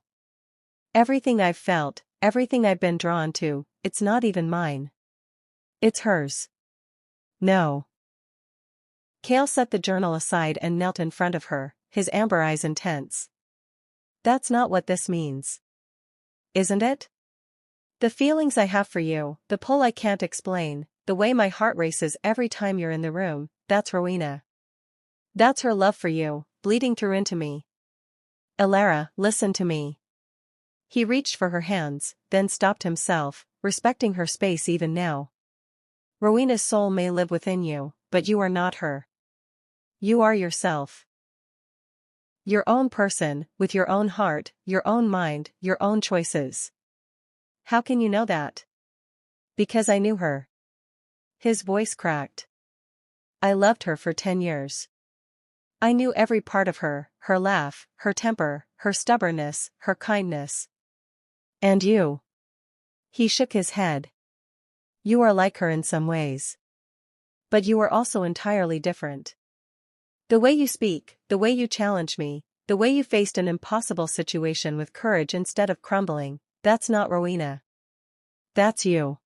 Everything I've felt, everything I've been drawn to, it's not even mine. It's hers. No. Cale set the journal aside and knelt in front of her, his amber eyes intense. That's not what this means. Isn't it? The feelings I have for you, the pull I can't explain, the way my heart races every time you're in the room, that's Rowena. That's her love for you, bleeding through into me. Alara, listen to me. He reached for her hands, then stopped himself, respecting her space even now. Rowena's soul may live within you, but you are not her. You are yourself. Your own person, with your own heart, your own mind, your own choices. How can you know that? Because I knew her. His voice cracked. I loved her for 10 years. I knew every part of her, her laugh, her temper, her stubbornness, her kindness. And you. He shook his head. You are like her in some ways. But you are also entirely different. The way you speak, the way you challenge me, the way you faced an impossible situation with courage instead of crumbling, that's not Rowena. That's you.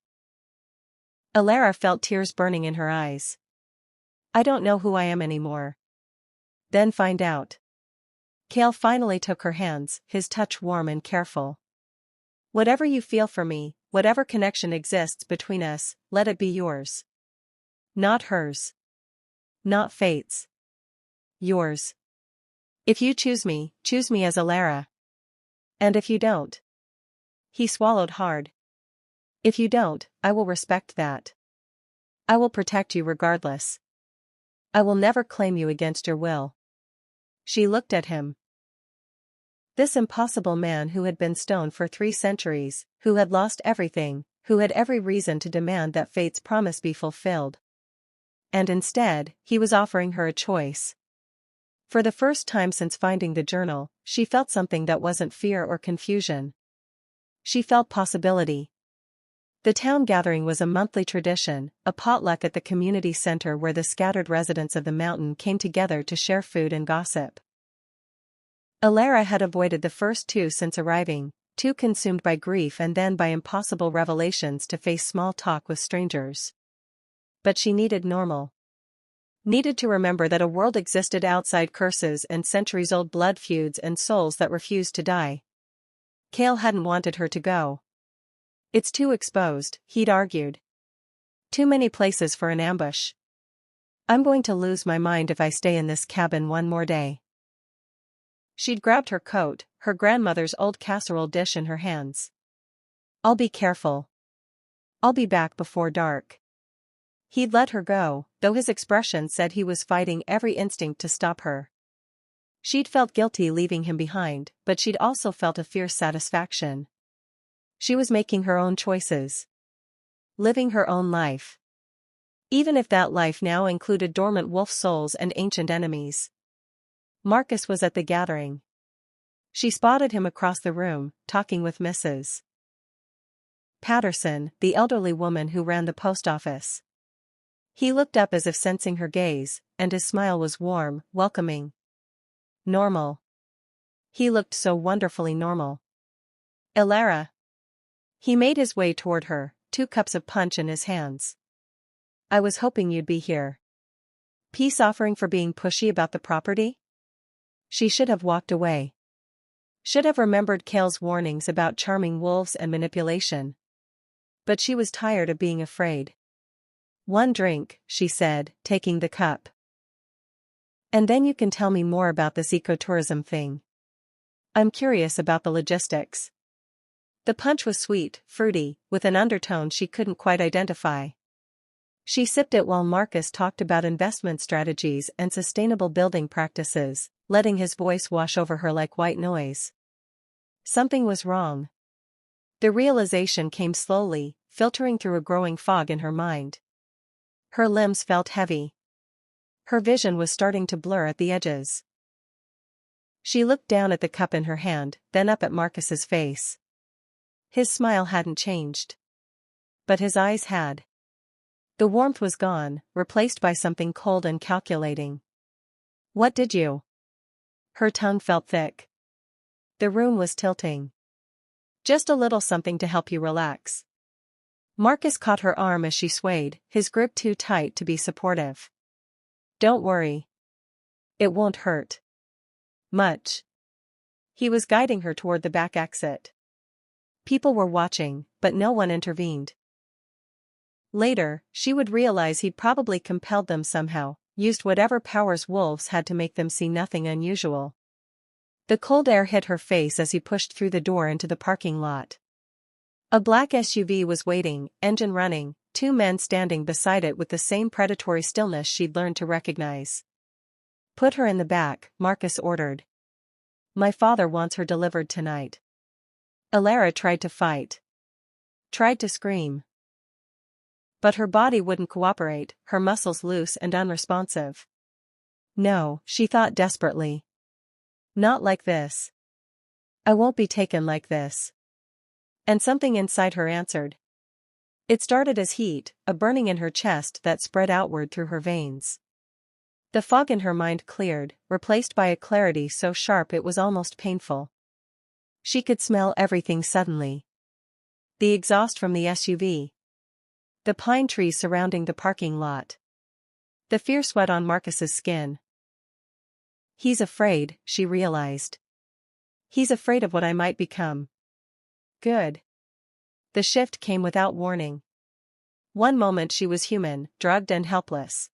Alara felt tears burning in her eyes. I don't know who I am anymore. Then find out. Cale finally took her hands, his touch warm and careful. Whatever you feel for me, whatever connection exists between us, let it be yours. Not hers. Not fate's. Yours. If you choose me as Alara. And if you don't. He swallowed hard. If you don't, I will respect that. I will protect you regardless. I will never claim you against your will. She looked at him. This impossible man who had been stoned for 3 centuries, who had lost everything, who had every reason to demand that fate's promise be fulfilled. And instead, he was offering her a choice. For the first time since finding the journal, she felt something that wasn't fear or confusion. She felt possibility. The town gathering was a monthly tradition, a potluck at the community center where the scattered residents of the mountain came together to share food and gossip. Alara had avoided the first two since arriving, too consumed by grief and then by impossible revelations to face small talk with strangers. But she needed normal. Needed to remember that a world existed outside curses and centuries-old blood feuds and souls that refused to die. Cale hadn't wanted her to go. It's too exposed, he'd argued. Too many places for an ambush. I'm going to lose my mind if I stay in this cabin one more day. She'd grabbed her coat, her grandmother's old casserole dish in her hands. I'll be careful. I'll be back before dark. He'd let her go, though his expression said he was fighting every instinct to stop her. She'd felt guilty leaving him behind, but she'd also felt a fierce satisfaction. She was making her own choices. Living her own life. Even if that life now included dormant wolf souls and ancient enemies. Marcus was at the gathering. She spotted him across the room, talking with Mrs. Patterson, the elderly woman who ran the post office. He looked up as if sensing her gaze, and his smile was warm, welcoming. Normal. He looked so wonderfully normal. Alara. He made his way toward her, 2 cups of punch in his hands. I was hoping you'd be here. Peace offering for being pushy about the property? She should have walked away. Should have remembered Cale's warnings about charming wolves and manipulation. But she was tired of being afraid. 1 drink, she said, taking the cup. And then you can tell me more about this ecotourism thing. I'm curious about the logistics. The punch was sweet, fruity, with an undertone she couldn't quite identify. She sipped it while Marcus talked about investment strategies and sustainable building practices, letting his voice wash over her like white noise. Something was wrong. The realization came slowly, filtering through a growing fog in her mind. Her limbs felt heavy. Her vision was starting to blur at the edges. She looked down at the cup in her hand, then up at Marcus's face. His smile hadn't changed. But his eyes had. The warmth was gone, replaced by something cold and calculating. What did you? Her tongue felt thick. The room was tilting. Just a little something to help you relax. Marcus caught her arm as she swayed, his grip too tight to be supportive. Don't worry. It won't hurt. Much. He was guiding her toward the back exit. People were watching, but no one intervened. Later, she would realize he'd probably compelled them somehow, used whatever powers wolves had to make them see nothing unusual. The cold air hit her face as he pushed through the door into the parking lot. A black SUV was waiting, engine running, 2 men standing beside it with the same predatory stillness she'd learned to recognize. Put her in the back, Marcus ordered. My father wants her delivered tonight. Alara tried to fight. Tried to scream. But her body wouldn't cooperate, her muscles loose and unresponsive. No, she thought desperately. Not like this. I won't be taken like this. And something inside her answered. It started as heat, a burning in her chest that spread outward through her veins. The fog in her mind cleared, replaced by a clarity so sharp it was almost painful. She could smell everything suddenly. The exhaust from the SUV. The pine trees surrounding the parking lot. The fierce sweat on Marcus's skin. He's afraid, she realized. He's afraid of what I might become. Good. The shift came without warning. One moment she was human, drugged and helpless.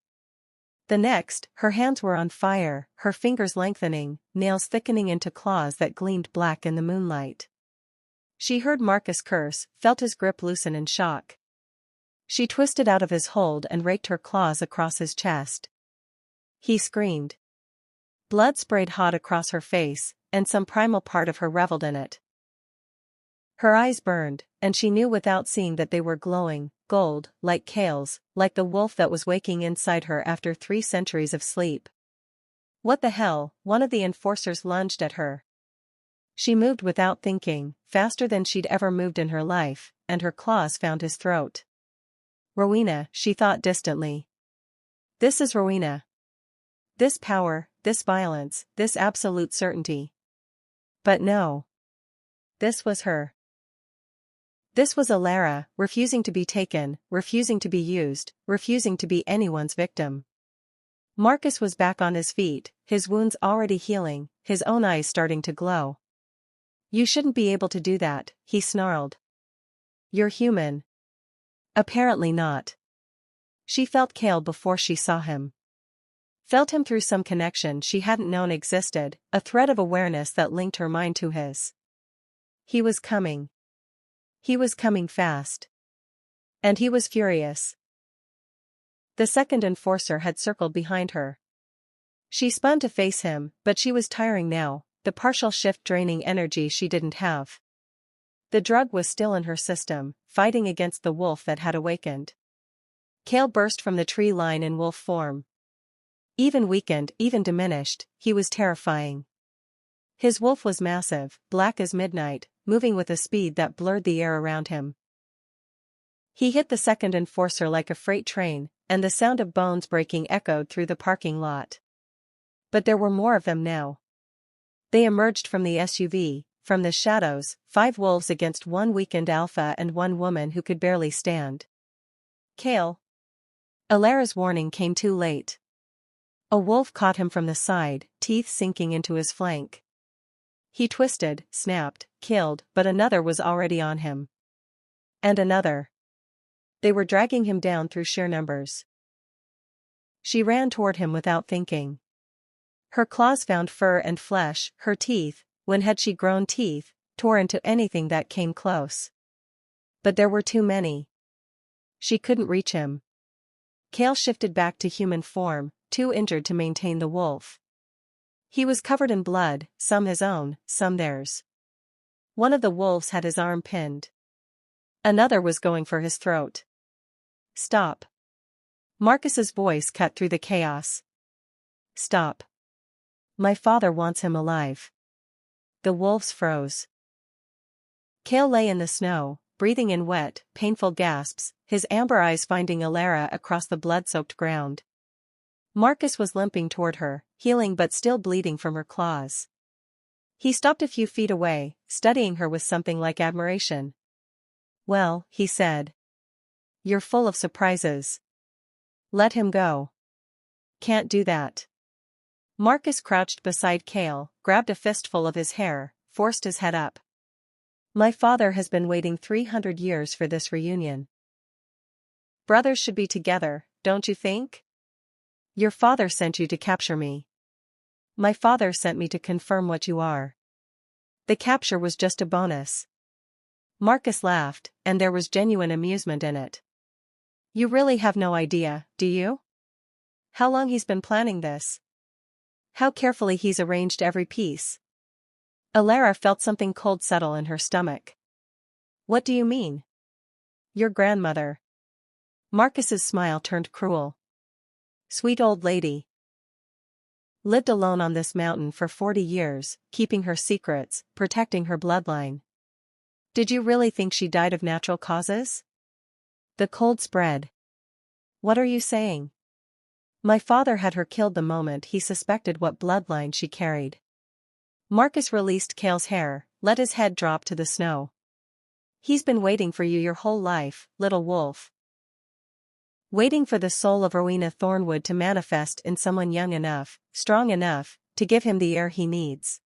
The next, her hands were on fire, her fingers lengthening, nails thickening into claws that gleamed black in the moonlight. She heard Marcus curse, felt his grip loosen in shock. She twisted out of his hold and raked her claws across his chest. He screamed. Blood sprayed hot across her face, and some primal part of her reveled in it. Her eyes burned, and she knew without seeing that they were glowing, gold, like Cale's, like the wolf that was waking inside her after 3 centuries of sleep. What the hell? One of the enforcers lunged at her. She moved without thinking, faster than she'd ever moved in her life, and her claws found his throat. Rowena, she thought distantly. This is Rowena. This power, this violence, this absolute certainty. But no. This was her. This was Alara, refusing to be taken, refusing to be used, refusing to be anyone's victim. Marcus was back on his feet, his wounds already healing, his own eyes starting to glow. You shouldn't be able to do that, he snarled. You're human. Apparently not. She felt Cale before she saw him. Felt him through some connection she hadn't known existed, a thread of awareness that linked her mind to his. He was coming. He was coming fast. And he was furious. The second enforcer had circled behind her. She spun to face him, but she was tiring now, the partial shift draining energy she didn't have. The drug was still in her system, fighting against the wolf that had awakened. Cale burst from the tree line in wolf form. Even weakened, even diminished, he was terrifying. His wolf was massive, black as midnight, moving with a speed that blurred the air around him. He hit the second enforcer like a freight train, and the sound of bones breaking echoed through the parking lot. But there were more of them now. They emerged from the SUV, from the shadows, 5 wolves against 1 weakened alpha and 1 woman who could barely stand. Cale. Alara's warning came too late. A wolf caught him from the side, teeth sinking into his flank. He twisted, snapped, killed, but another was already on him. And another. They were dragging him down through sheer numbers. She ran toward him without thinking. Her claws found fur and flesh, her teeth, when had she grown teeth, tore into anything that came close. But there were too many. She couldn't reach him. Cale shifted back to human form, too injured to maintain the wolf. He was covered in blood, some his own, some theirs. One of the wolves had his arm pinned. Another was going for his throat. Stop. Marcus's voice cut through the chaos. Stop. My father wants him alive. The wolves froze. Cale lay in the snow, breathing in wet, painful gasps, his amber eyes finding Alara across the blood-soaked ground. Marcus was limping toward her, healing but still bleeding from her claws. He stopped a few feet away, studying her with something like admiration. Well, he said. You're full of surprises. Let him go. Can't do that. Marcus crouched beside Cale, grabbed a fistful of his hair, forced his head up. My father has been waiting 300 years for this reunion. Brothers should be together, don't you think? Your father sent you to capture me. My father sent me to confirm what you are. The capture was just a bonus. Marcus laughed, and there was genuine amusement in it. You really have no idea, do you? How long he's been planning this? How carefully he's arranged every piece. Alara felt something cold settle in her stomach. What do you mean? Your grandmother. Marcus's smile turned cruel. Sweet old lady. Lived alone on this mountain for 40 years, keeping her secrets, protecting her bloodline. Did you really think she died of natural causes? The cold spread. What are you saying? My father had her killed the moment he suspected what bloodline she carried. Marcus released Cale's hair, let his head drop to the snow. He's been waiting for you your whole life, little wolf. Waiting for the soul of Rowena Thornwood to manifest in someone young enough, strong enough, to give him the air he needs.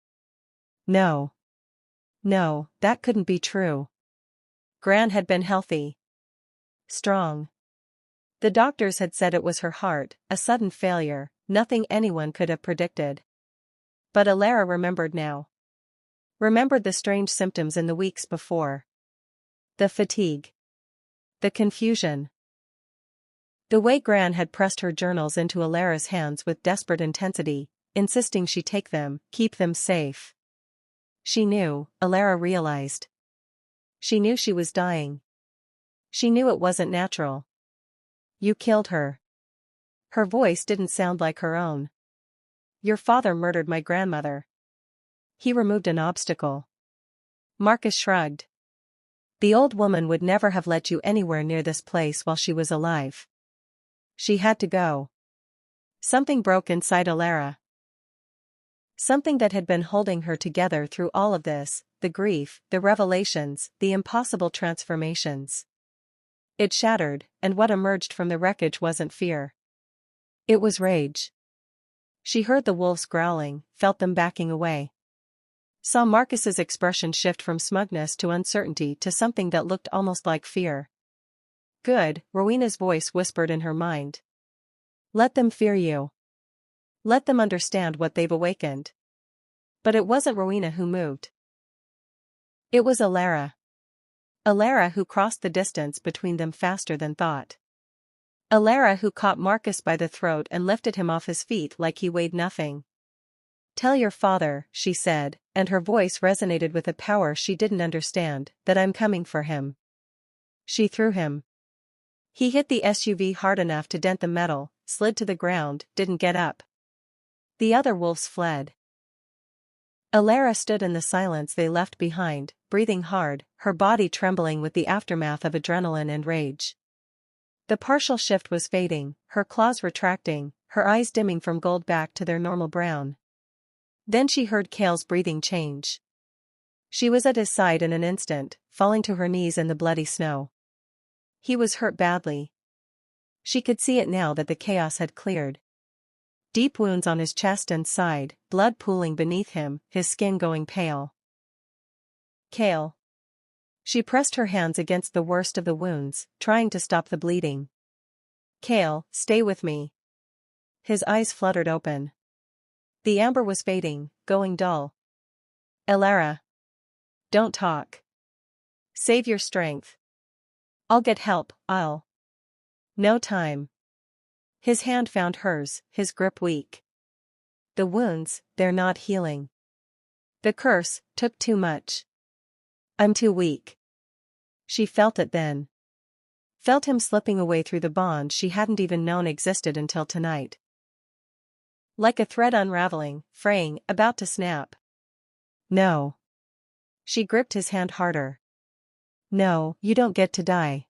No. No, that couldn't be true. Gran had been healthy. Strong. The doctors had said it was her heart, a sudden failure, nothing anyone could have predicted. But Alara remembered now. Remembered the strange symptoms in the weeks before. The fatigue. The confusion. The way Gran had pressed her journals into Alara's hands with desperate intensity, insisting she take them, keep them safe. She knew, Alara realized. She knew she was dying. She knew it wasn't natural. You killed her. Her voice didn't sound like her own. Your father murdered my grandmother. He removed an obstacle. Marcus shrugged. The old woman would never have let you anywhere near this place while she was alive. She had to go. Something broke inside Alara. Something that had been holding her together through all of this, the grief, the revelations, the impossible transformations. It shattered, and what emerged from the wreckage wasn't fear. It was rage. She heard the wolves growling, felt them backing away. Saw Marcus's expression shift from smugness to uncertainty to something that looked almost like fear. Good, Rowena's voice whispered in her mind. Let them fear you. Let them understand what they've awakened. But it wasn't Rowena who moved. It was Alara. Alara who crossed the distance between them faster than thought. Alara who caught Marcus by the throat and lifted him off his feet like he weighed nothing. Tell your father, she said, and her voice resonated with a power she didn't understand, that I'm coming for him. She threw him. He hit the SUV hard enough to dent the metal, slid to the ground, didn't get up. The other wolves fled. Alara stood in the silence they left behind, breathing hard, her body trembling with the aftermath of adrenaline and rage. The partial shift was fading, her claws retracting, her eyes dimming from gold back to their normal brown. Then she heard Cale's breathing change. She was at his side in an instant, falling to her knees in the bloody snow. He was hurt badly. She could see it now that the chaos had cleared. Deep wounds on his chest and side, blood pooling beneath him, his skin going pale. Cale. She pressed her hands against the worst of the wounds, trying to stop the bleeding. Cale, stay with me. His eyes fluttered open. The amber was fading, going dull. Alara. Don't talk. Save your strength. I'll get help, I'll. No time. His hand found hers, his grip weak. The wounds, they're not healing. The curse took too much. I'm too weak. She felt it then. Felt him slipping away through the bond she hadn't even known existed until tonight. Like a thread unraveling, fraying, about to snap. No. She gripped his hand harder. No, you don't get to die.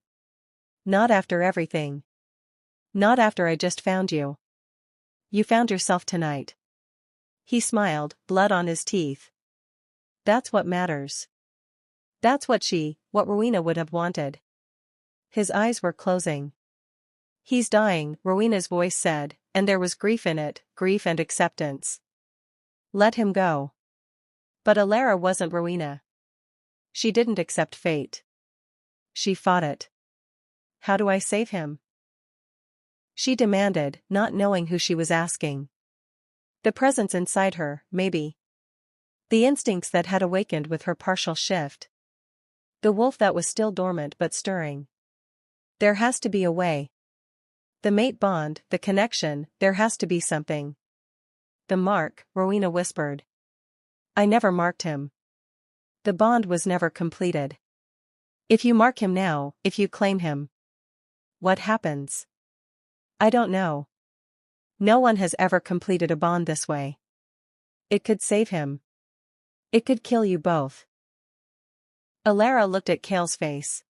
Not after everything. Not after I just found you. You found yourself tonight. He smiled, blood on his teeth. That's what matters. That's what Rowena would have wanted. His eyes were closing. He's dying, Rowena's voice said, and there was grief in it, grief and acceptance. Let him go. But Alara wasn't Rowena. She didn't accept fate. She fought it. How do I save him? She demanded, not knowing who she was asking. The presence inside her, maybe. The instincts that had awakened with her partial shift. The wolf that was still dormant but stirring. There has to be a way. The mate bond, the connection, there has to be something. The mark, Rowena whispered. I never marked him. The bond was never completed. If you mark him now, if you claim him. What happens? I don't know. No one has ever completed a bond this way. It could save him. It could kill you both. Alara looked at Cale's face.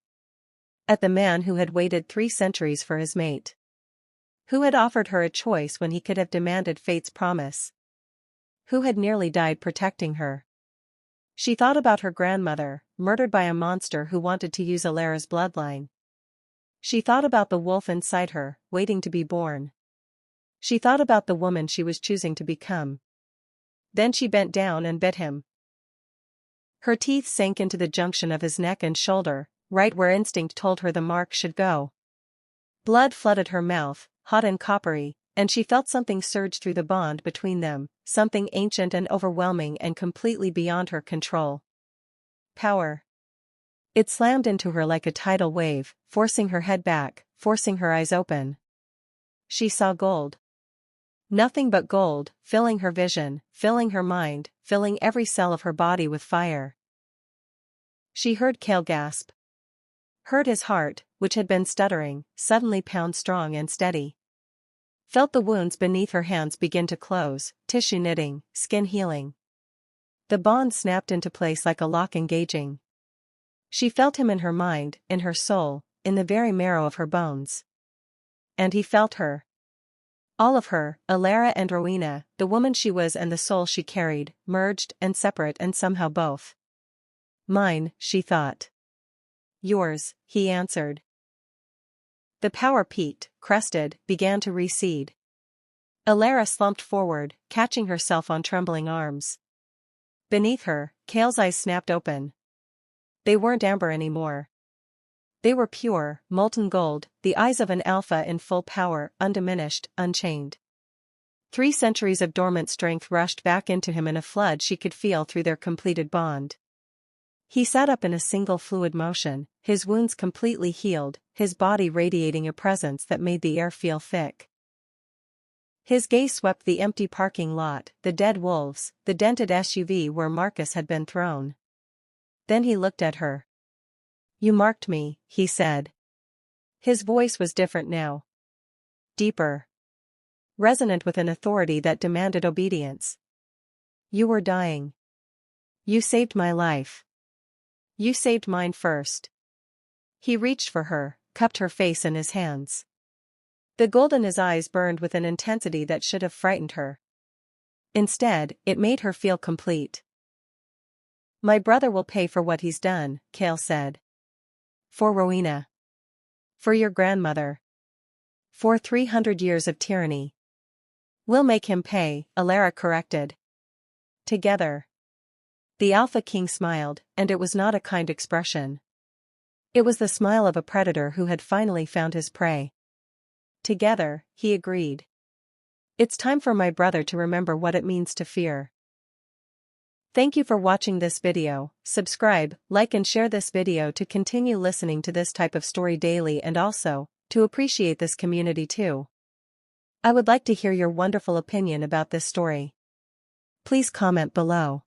At the man who had waited 3 centuries for his mate. Who had offered her a choice when he could have demanded fate's promise. Who had nearly died protecting her. She thought about her grandmother, murdered by a monster who wanted to use Alara's bloodline. She thought about the wolf inside her, waiting to be born. She thought about the woman she was choosing to become. Then she bent down and bit him. Her teeth sank into the junction of his neck and shoulder, right where instinct told her the mark should go. Blood flooded her mouth, hot and coppery, and she felt something surge through the bond between them, something ancient and overwhelming and completely beyond her control. Power. It slammed into her like a tidal wave, forcing her head back, forcing her eyes open. She saw gold. Nothing but gold, filling her vision, filling her mind, filling every cell of her body with fire. She heard Cale gasp. Heard his heart, which had been stuttering, suddenly pound strong and steady. Felt the wounds beneath her hands begin to close, tissue knitting, skin healing. The bond snapped into place like a lock engaging. She felt him in her mind, in her soul, in the very marrow of her bones. And he felt her. All of her, Alara and Rowena, the woman she was and the soul she carried, merged and separate and somehow both. Mine, she thought. Yours, he answered. The power peaked, crested, began to recede. Alara slumped forward, catching herself on trembling arms. Beneath her, Kale's eyes snapped open. They weren't amber anymore. They were pure, molten gold, the eyes of an alpha in full power, undiminished, unchained. 3 centuries of dormant strength rushed back into him in a flood she could feel through their completed bond. He sat up in a single fluid motion, his wounds completely healed, his body radiating a presence that made the air feel thick. His gaze swept the empty parking lot, the dead wolves, the dented SUV where Marcus had been thrown. Then he looked at her. You marked me, he said. His voice was different now. Deeper. Resonant with an authority that demanded obedience. You were dying. You saved my life. You saved mine first. He reached for her, cupped her face in his hands. The gold in his eyes burned with an intensity that should have frightened her. Instead, it made her feel complete. My brother will pay for what he's done, Kale said. For Rowena. For your grandmother. For 300 years of tyranny. We'll make him pay, Alara corrected. Together. The Alpha King smiled, and it was not a kind expression. It was the smile of a predator who had finally found his prey. Together, he agreed. It's time for my brother to remember what it means to fear. Thank you for watching this video. Subscribe, like and share this video to continue listening to this type of story daily and also, to appreciate this community too. I would like to hear your wonderful opinion about this story. Please comment below.